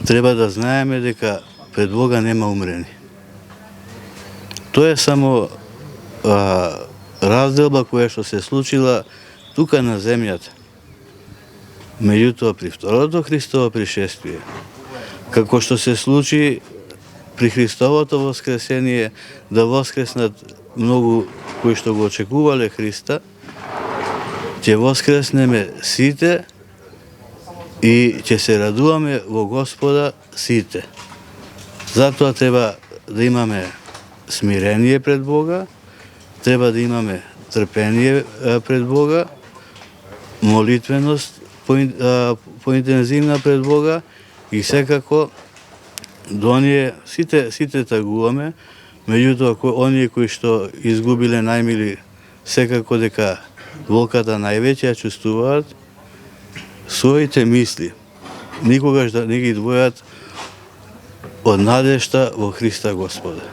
треба да знаеме дека пред Бога нема умрени. Тоа е само разделба која што се случила тука на земјата. Меѓутоа, при второто Христово пришествие, како што се случи при Христовото воскресение, да воскреснат многу кои што го очекувале Христа, ќе воскреснеме сите и ќе се радуваме во Господа сите. Затоа треба да имаме смирение пред Бога, треба да имаме трпение пред Бога, молитвеност поинтензивна пред Бога и секако до оние сите тагуваме, меѓутоа оние кои што изгубиле најмили секако дека болката највеќе ја чувствуваат, своите мисли никогаш да не ги двојат од надежта во Христа Господа.